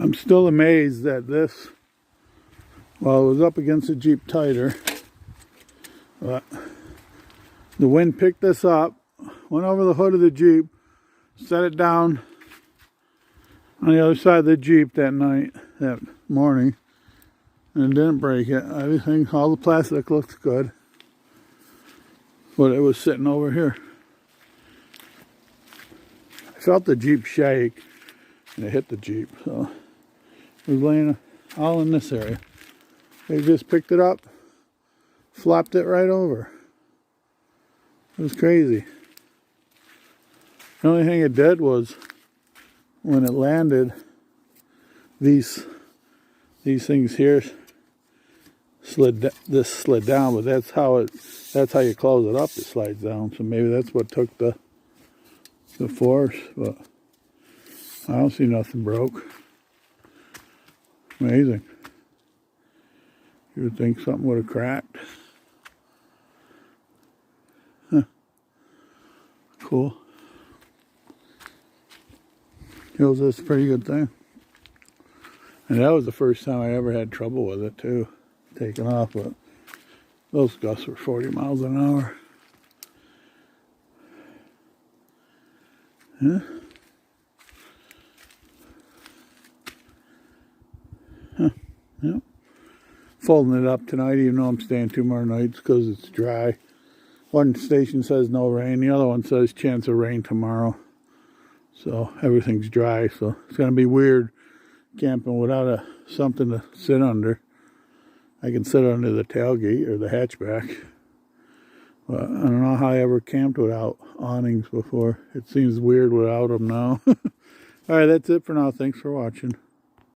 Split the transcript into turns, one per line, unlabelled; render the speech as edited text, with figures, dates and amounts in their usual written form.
I'm still amazed that this, well, it was up against the Jeep tighter, but the wind picked this up, went over the hood of the Jeep, set it down on the other side of the Jeep that morning, and it didn't break it. Everything, all the plastic looks good, but it was sitting over here. I felt the Jeep shake, and it hit the Jeep, so it was laying all in this area. They just picked it up, flopped it right over. It was crazy. The only thing it did was, when it landed, these things here slid down, but that's how you close it up. It slides down. So maybe that's what took the force. But I don't see nothing broke. Amazing. You would think something would have cracked. Huh. Cool. Feels this a pretty good thing. And that was the first time I ever had trouble with it too, taking off, but those gusts were 40 miles an hour. Yeah. Huh. Yep. Folding it up tonight, even though I'm staying 2 more nights because it's dry. One station says no rain, the other one says chance of rain tomorrow. So everything's dry, so it's going to be weird camping without something to sit under. I can sit under the tailgate or the hatchback. But I don't know how I ever camped without awnings before. It seems weird without them now. Alright, that's it for now. Thanks for watching.